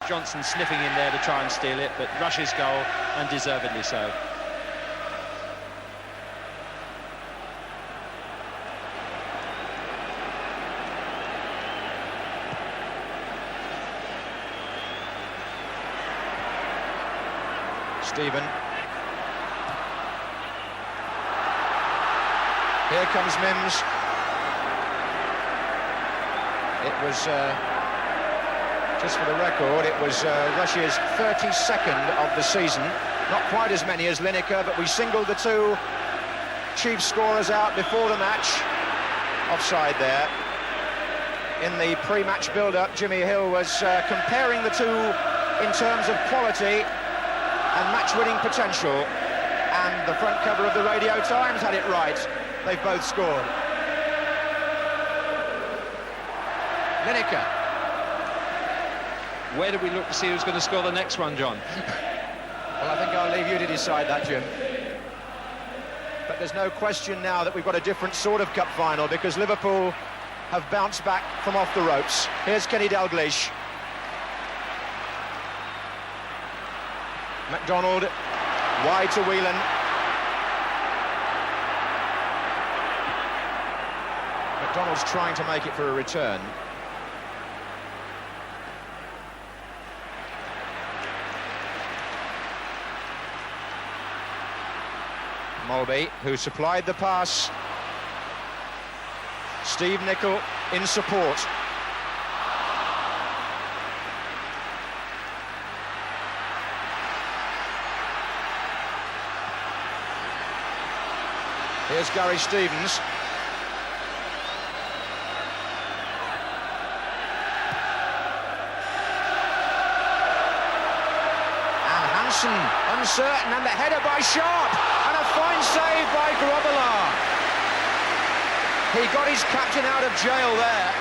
Johnson sniffing in there to try and steal it, but Rush's goal, and deservedly so. Stephen. Here comes Mims. It was, just for the record, it was Russia's 32nd of the season. Not quite as many as Lineker, but we singled the two chief scorers out before the match. Offside there. In the pre-match build-up, Jimmy Hill was comparing the two in terms of quality and match-winning potential, and the front cover of the Radio Times had it right. They've both scored. Lineker. Where do we look to see who's going to score the next one, John? Well, I think I'll leave you to decide that, Jim. But there's no question now that we've got a different sort of cup final, because Liverpool have bounced back from off the ropes. Here's Kenny Dalglish. McDonald, wide to Whelan. McDonald's trying to make it for a return. Mulby, who supplied the pass. Steve Nicol in support. Here's Gary Stevens. And Hansen, uncertain, and the header by Sharp. And a fine save by Grobbelaar. He got his captain out of jail there.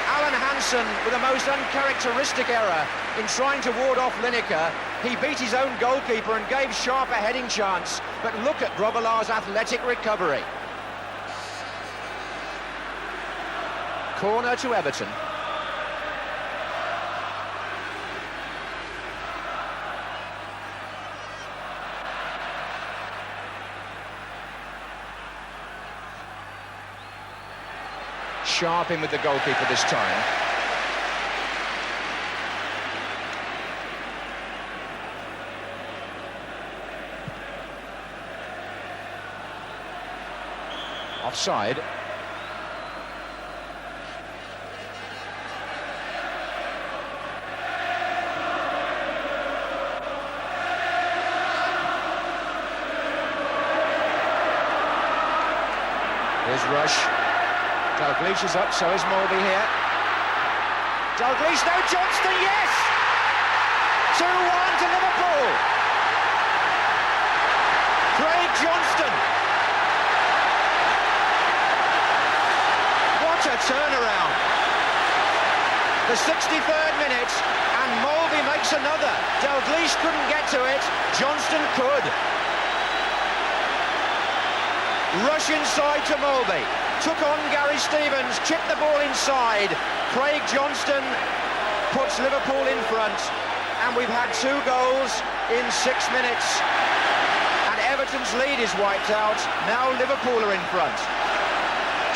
Alan Hansen with a most uncharacteristic error in trying to ward off Lineker. He beat his own goalkeeper and gave Sharp a heading chance. But look at Grobbelaar's athletic recovery. Corner to Everton. Sharp in with the goalkeeper this time. Offside. Here's Rush. Dalglish is up, so is Mulby here. Dalglish, no, Johnston, yes! 2-1 to Liverpool. Craig Johnston. What a turnaround. The 63rd minute, and Mulby makes another. Dalglish couldn't get to it, Johnston could. Rush inside to Mulby. Took on Gary Stevens, chipped the ball inside. Craig Johnston puts Liverpool in front, and we've had 2 goals in 6 minutes. And Everton's lead is wiped out. Now Liverpool are in front.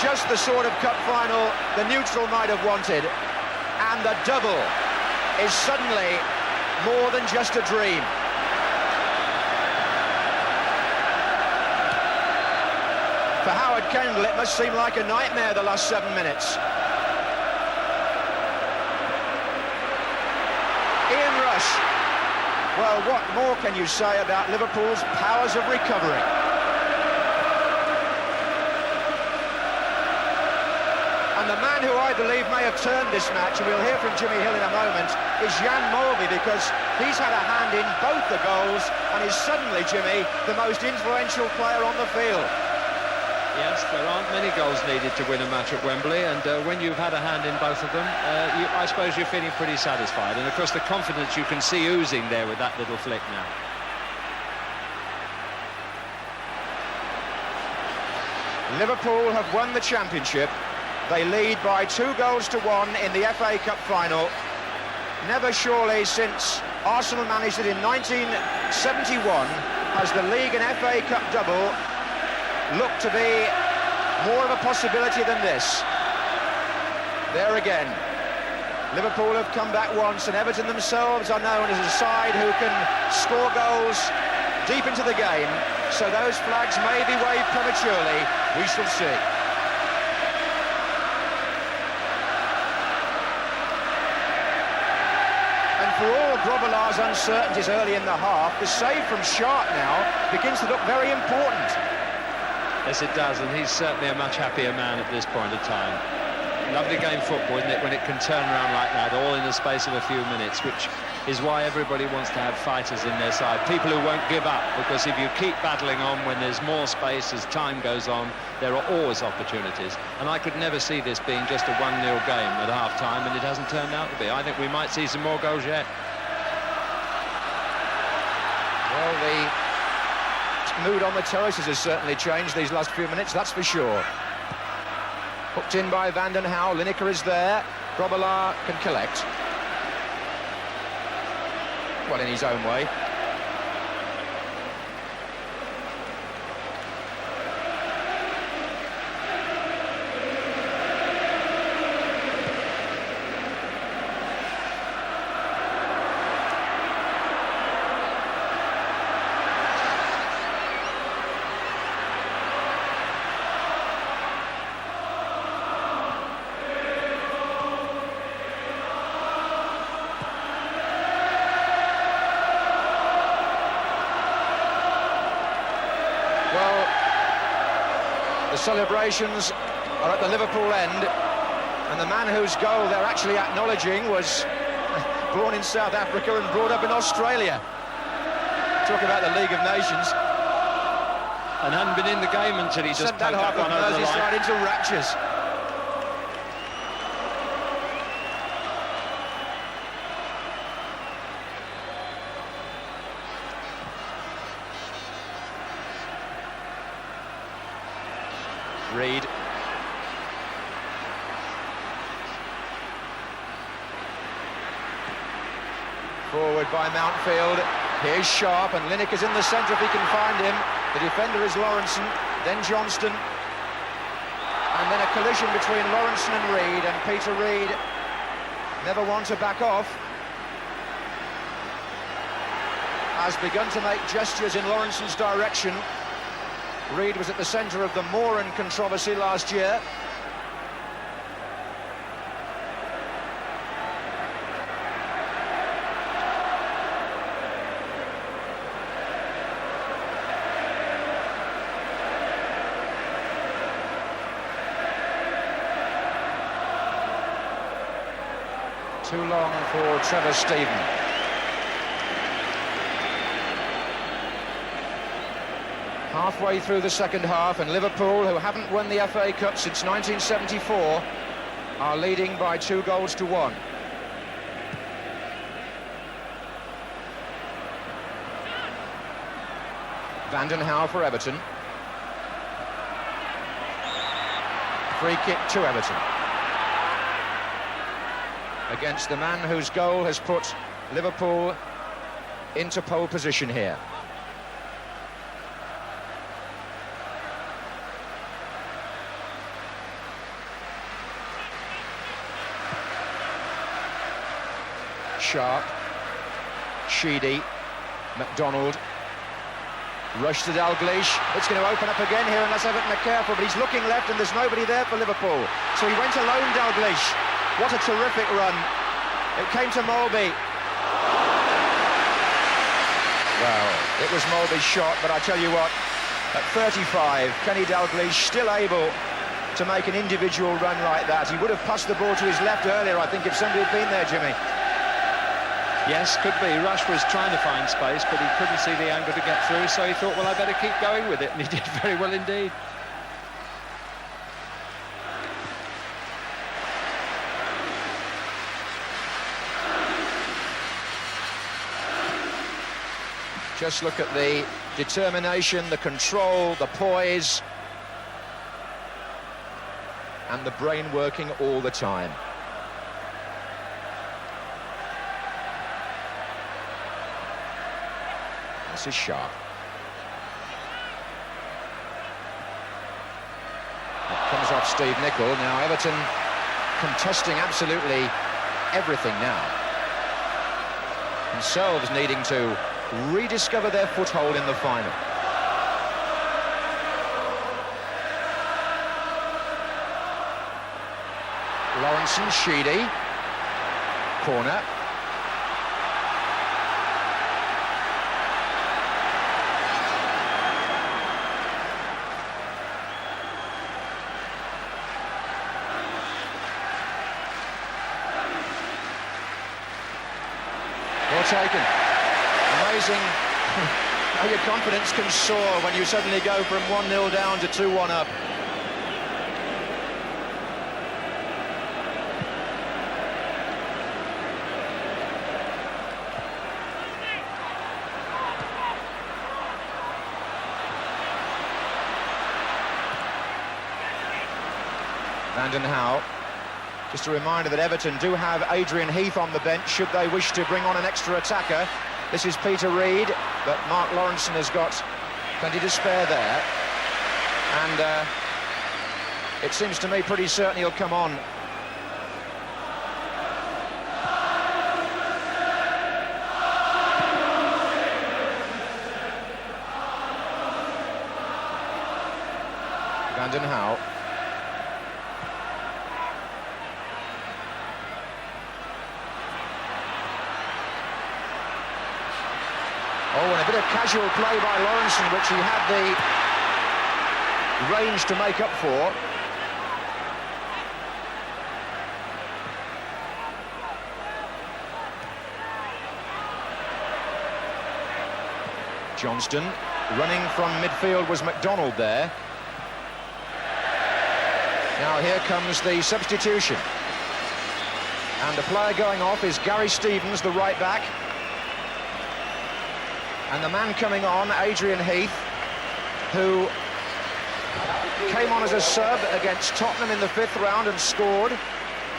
Just the sort of cup final the neutral might have wanted. And the double is suddenly more than just a dream. For Howard Kendall, it must seem like a nightmare the last 7 minutes. Ian Rush. Well, what more can you say about Liverpool's powers of recovery? And the man who I believe may have turned this match, and we'll hear from Jimmy Hill in a moment, is Jan Mulby, because he's had a hand in both the goals and is suddenly, Jimmy, the most influential player on the field. Yes, there aren't many goals needed to win a match at Wembley, and when you've had a hand in both of them, I suppose you're feeling pretty satisfied. And of course the confidence you can see oozing there with that little flick now. Liverpool have won the championship. They lead by 2-1 in the FA Cup final. Never surely since Arsenal managed it in 1971 has the League and FA Cup double looked to be more of a possibility than this. There again, Liverpool have come back once, and Everton themselves are known as a side who can score goals deep into the game, so those flags may be waved prematurely. We shall see. And for all Grobbelaar's uncertainties early in the half, the save from Sharp now begins to look very important. Yes, it does, and he's certainly a much happier man at this point of time. Lovely game football, isn't it, when it can turn around like that, all in the space of a few minutes, which is why everybody wants to have fighters in their side, people who won't give up, because if you keep battling on when there's more space as time goes on, there are always opportunities. And I could never see this being just a 1-0 game at half-time, and it hasn't turned out to be. I think we might see some more goals yet. Well, the mood on the terraces has certainly changed these last few minutes, that's for sure. Hooked in by Van den Hauwe, Lineker is there, Grobbelaar can collect. Well, in his own way. The celebrations are at the Liverpool end, and the man whose goal they're actually acknowledging was born in South Africa and brought up in Australia. Talk about the League of Nations. And hadn't been in the game until he just poked that one over the line. Right into raptures. Reed. Forward by Mountfield. Here's Sharp, and Lineker's in the centre if he can find him. The defender is Lawrenson, then Johnston. And then a collision between Lawrenson and Reed, and Peter Reed never one to back off. Has begun to make gestures in Lawrenson's direction. Reed was at the centre of the Moran controversy last year. Too long for Trevor Stephen. Halfway through the second half, and Liverpool, who haven't won the FA Cup since 1974, are leading by 2-1. Van den Hauwe for Everton. Free kick to Everton. Against the man whose goal has put Liverpool into pole position here. Sharp, Sheedy, McDonald, rush to Dalglish. It's going to open up again here unless Everton are careful, but he's looking left and there's nobody there for Liverpool. So he went alone, Dalglish. What a terrific run. It came to Molby. Well, it was Molby's shot, but I tell you what, at 35, Kenny Dalglish still able to make an individual run like that. He would have passed the ball to his left earlier, I think, if somebody had been there, Jimmy. Yes, could be. Rush was trying to find space, but he couldn't see the angle to get through, so he thought, well, I better keep going with it, and he did very well indeed. Just look at the determination, the control, the poise, and the brain working all the time. This is Sharp. It comes off Steve Nicol. Now Everton contesting absolutely everything now. Themselves needing to rediscover their foothold in the final. Lawrence and Sheedy. Corner. Well taken. Amazing how your confidence can soar when you suddenly go from 1-0 down to 2-1 up. Van Howe. Just a reminder that Everton do have Adrian Heath on the bench should they wish to bring on an extra attacker. This is Peter Reid, but Mark Lawrenson has got plenty to spare there. And it seems to me pretty certain he'll come on. Van Howe. Oh, and a bit of casual play by Lawrenson, which he had the range to make up for. Johnston, running from midfield was McDonald there. Now here comes the substitution. And the player going off is Gary Stevens, the right back. And the man coming on, Adrian Heath, who came on as a sub against Tottenham in the 5th round and scored.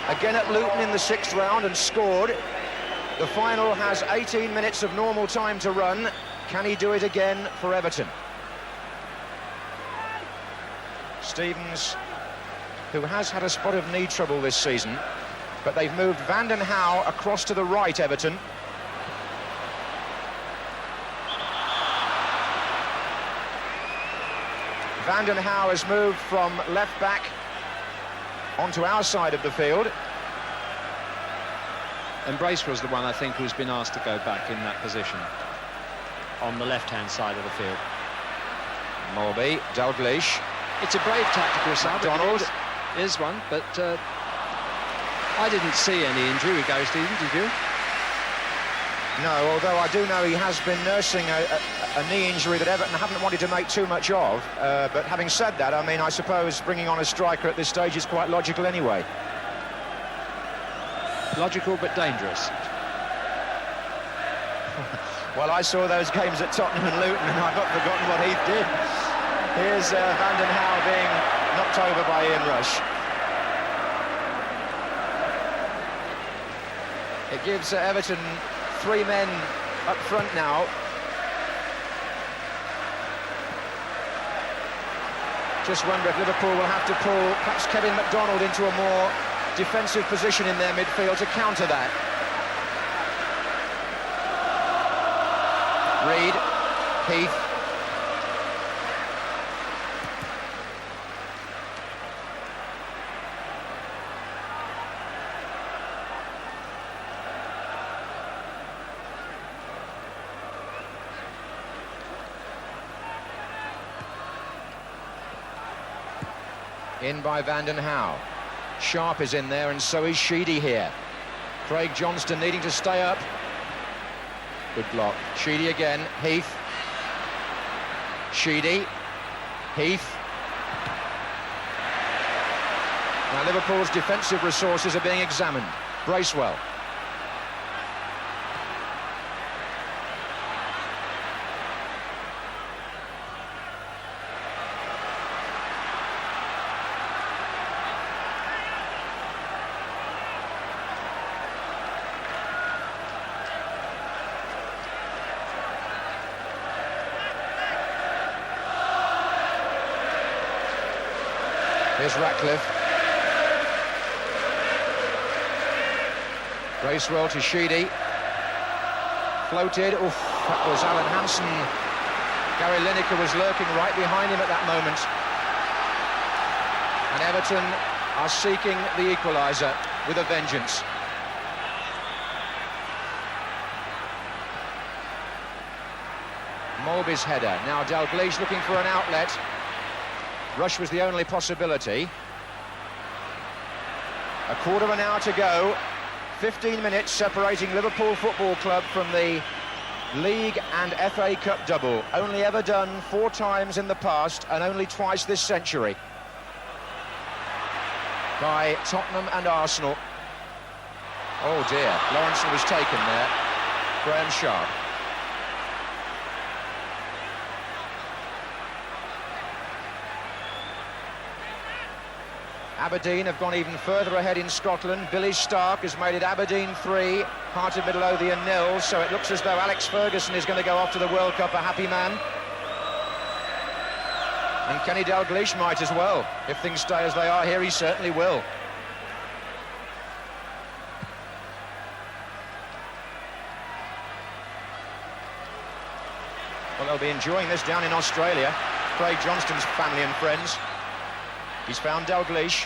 Again at Luton in the 6th round and scored. The final has 18 minutes of normal time to run. Can he do it again for Everton? Stevens, who has had a spot of knee trouble this season, but they've moved Van Howe across to the right, Everton. Van Howe has moved from left back onto our side of the field. And Bracewell's the one, I think, who's been asked to go back in that position on the left-hand side of the field. Morby, Dalglish. It's a brave tactical sub. McDonald is one, but I didn't see any injury with Gary Stevens, did you? No, although I do know he has been nursing a knee injury that Everton haven't wanted to make too much of. But having said that, I mean, I suppose bringing on a striker at this stage is quite logical anyway. Logical but dangerous. Well, I saw those games at Tottenham and Luton, and I've not forgotten what Heath did. Here's Van Howe being knocked over by Ian Rush. It gives Everton 3 men up front now. Just wonder if Liverpool will have to pull perhaps Kevin McDonald into a more defensive position in their midfield to counter that. Reid, Heath. In by Van Howe. Sharp is in there, and so is Sheedy here. Craig Johnston needing to stay up. Good block. Sheedy again. Heath. Sheedy. Heath. Now Liverpool's defensive resources are being examined. Bracewell. Here's Ratcliffe. Bracewell to Sheedy. Floated. Oof, that was Alan Hansen. Gary Lineker was lurking right behind him at that moment. And Everton are seeking the equaliser with a vengeance. Mulby's header. Now Dalglish looking for an outlet. Rush was the only possibility. A quarter of an hour to go. 15 minutes separating Liverpool Football Club from the League and FA Cup double. Only ever done 4 times in the past and only twice this century by Tottenham and Arsenal. Oh dear, Lawrenson was taken there. Graham Sharp. Aberdeen have gone even further ahead in Scotland. Billy Stark has made it Aberdeen 3, Heart of Midlothian 0, so it looks as though Alex Ferguson is going to go off to the World Cup a happy man. And Kenny Dalglish might as well. If things stay as they are here, he certainly will. Well, they'll be enjoying this down in Australia. Craig Johnston's family and friends. He's found Dalglish.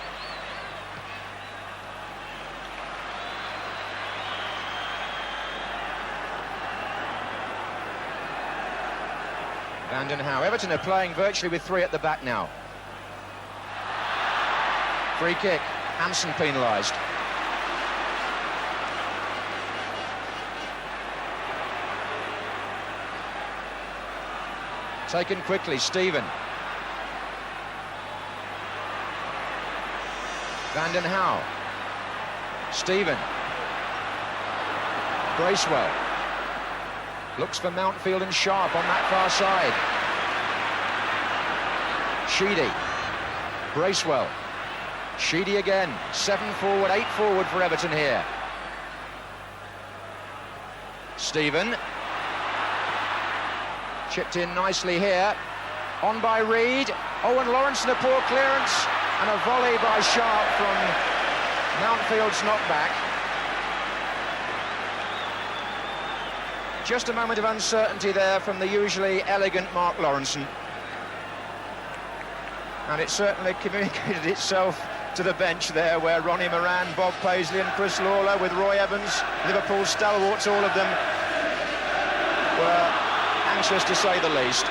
Vanden Hauwe. Everton are playing virtually with 3 at the back now. Free kick. Hansen penalised. Taken quickly. Stephen. Vanden Hauwe. Stephen. Bracewell. Looks for Mountfield and Sharp on that far side. Sheedy. Bracewell. Sheedy again. 7 forward, 8 forward for Everton here. Stephen. Chipped in nicely here. On by Reed. Owen Lawrenson, a poor clearance. And a volley by Sharp from Mountfield's knockback. Just a moment of uncertainty there from the usually elegant Mark Lawrenson. And it certainly communicated itself to the bench there, where Ronnie Moran, Bob Paisley and Chris Lawler, with Roy Evans, Liverpool stalwarts, all of them, were anxious to say the least.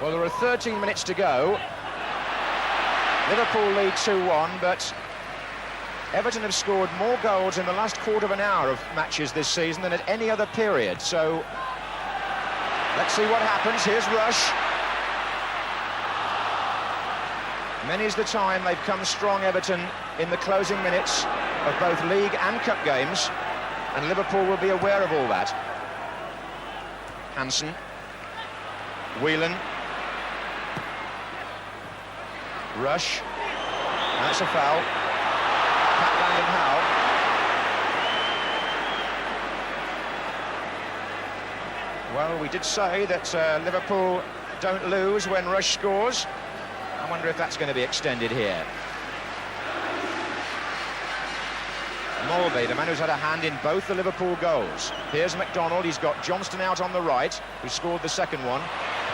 Well, there are 13 minutes to go. Liverpool lead 2-1, but Everton have scored more goals in the last quarter of an hour of matches this season than at any other period. So let's see what happens. Here's Rush. Many's the time they've come strong, Everton, in the closing minutes of both league and cup games, and Liverpool will be aware of all that. Hansen. Whelan. Rush. That's a foul. Pat Vanden Hauwe. Well, we did say that Liverpool don't lose when Rush scores. I wonder if that's going to be extended here. Mulby, the man who's had a hand in both the Liverpool goals. Here's McDonald. He's got Johnston out on the right, who scored the second one.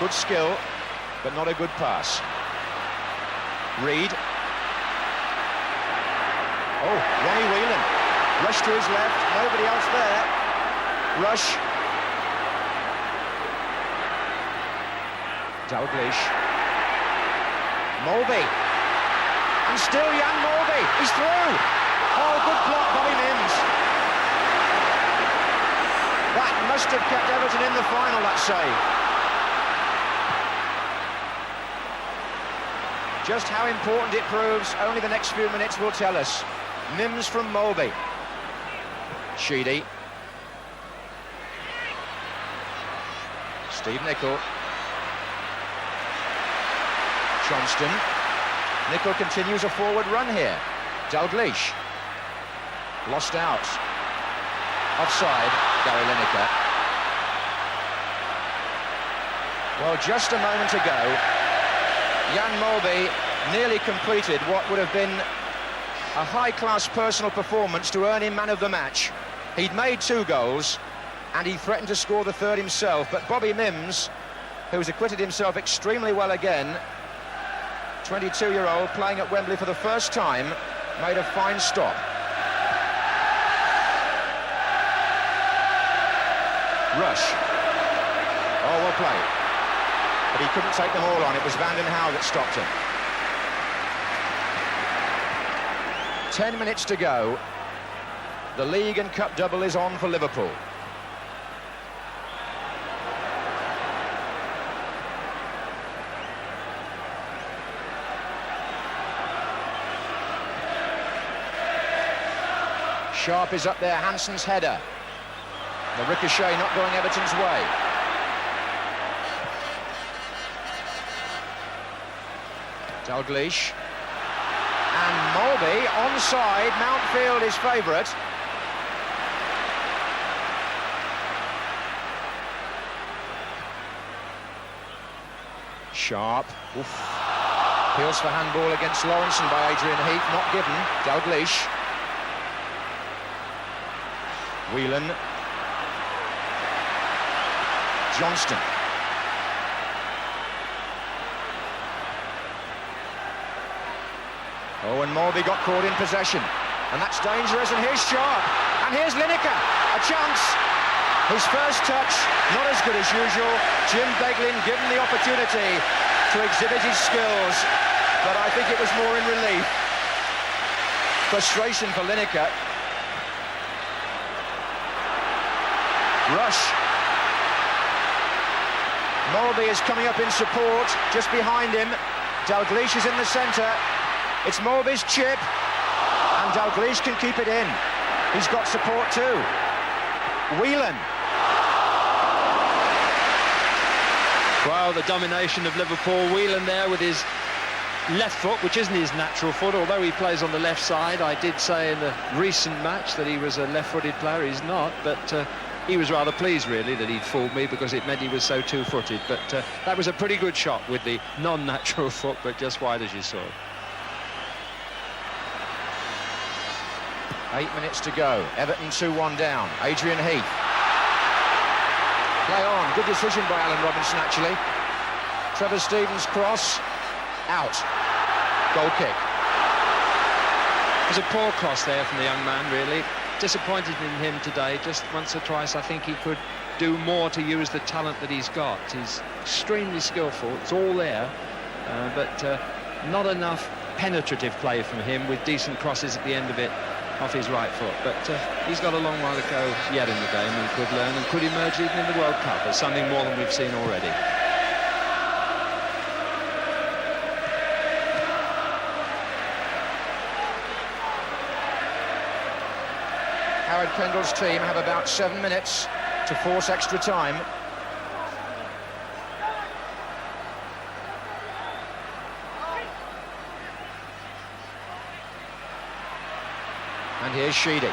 Good skill, but not a good pass. Reed. Oh, Ronnie Whelan. Rush to his left, nobody else there. Rush. Dalglish. Mulby. And still young Mulby. He's through. Oh, good block, Bobby Mims. That must have kept Everton in the final, that save. Just how important it proves, only the next few minutes will tell us. Mims from Mulby. Sheedy. Steve Nicol. Johnston. Nicol continues a forward run here. Dalglish. Lost out. Offside. Gary Lineker. Well, just a moment ago, Jan Molby nearly completed what would have been a high-class personal performance to earn him man of the match. He'd made 2 goals, and he threatened to score the 3rd himself, but Bobby Mims, who's acquitted himself extremely well again, 22-year-old playing at Wembley for the first time, made a fine stop. Rush. Oh, well played. But he couldn't take them all on. It was Van den Hauwe that stopped him. 10 minutes to go. The league and cup double is on for Liverpool. Sharp is up there, Hansen's header. The ricochet not going Everton's way. Dalglish. And Molby onside, Mountfield is favourite. Sharp. Oof. Appeals for handball against Lawrenson by Adrian Heath, not given. Dalglish. Whelan. Johnston. Oh, and Molby got caught in possession. And that's dangerous, and here's Sharp. And here's Lineker, a chance. His first touch, not as good as usual. Jim Beglin given the opportunity to exhibit his skills, but I think it was more in relief. Frustration for Lineker. Rush. Molby is coming up in support, just behind him. Dalglish is in the centre. It's Molby's chip, and Dalglish can keep it in. He's got support too. Whelan. Well, the domination of Liverpool. Whelan there with his left foot, which isn't his natural foot, although he plays on the left side. I did say in the recent match that he was a left-footed player. He's not, but he was rather pleased, really, that he'd fooled me, because it meant he was so two-footed. But that was a pretty good shot with the non-natural foot, but just wide as you saw. 8 minutes to go. Everton 2-1 down. Adrian Heath. Play on. Good decision by Alan Robinson, actually. Trevor Stevens' cross. Out. Goal kick. It was a poor cross there from the young man, really. Disappointed in him today. Just once or twice, I think he could do more to use the talent that he's got. He's extremely skillful. It's all there. But not enough penetrative play from him, with decent crosses at the end of it off his right foot. But he's got a long while to go yet in the game, and could learn and could emerge even in the World Cup as something more than we've seen already. Howard Kendall's team have about 7 minutes to force extra time. And here's Sheedy.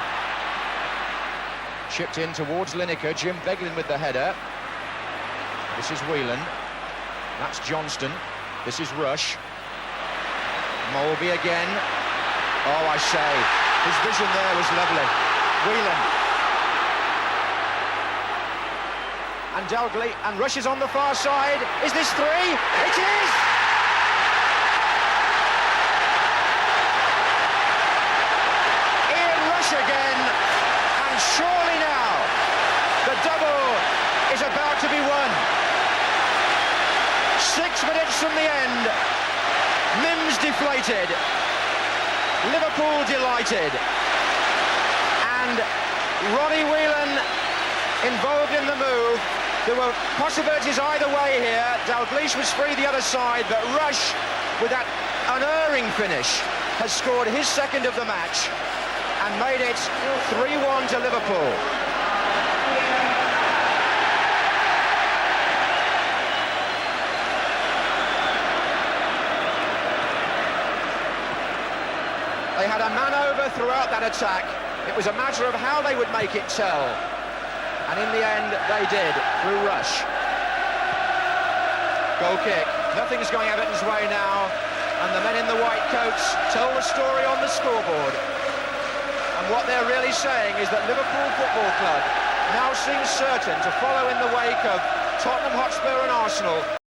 Chipped in towards Lineker. Jim Beglin with the header. This is Whelan. That's Johnston. This is Rush. Molby again. Oh, I say, his vision there was lovely. Whelan. And Dalglish, and Rush is on the far side. Is this 3? It is! Again, and surely now the double is about to be won. 6 minutes from the end, Mims deflated, Liverpool delighted, and Ronnie Whelan involved in the move. There were possibilities either way here. Dalglish was free the other side, but Rush, with that unerring finish, has scored his second of the match and made it 3-1 to Liverpool. They had a man over throughout that attack. It was a matter of how they would make it tell. And in the end, they did, through Rush. Goal kick. Nothing's going Everton's way now. And the men in the white coats tell the story on the scoreboard. And what they're really saying is that Liverpool Football Club now seems certain to follow in the wake of Tottenham Hotspur and Arsenal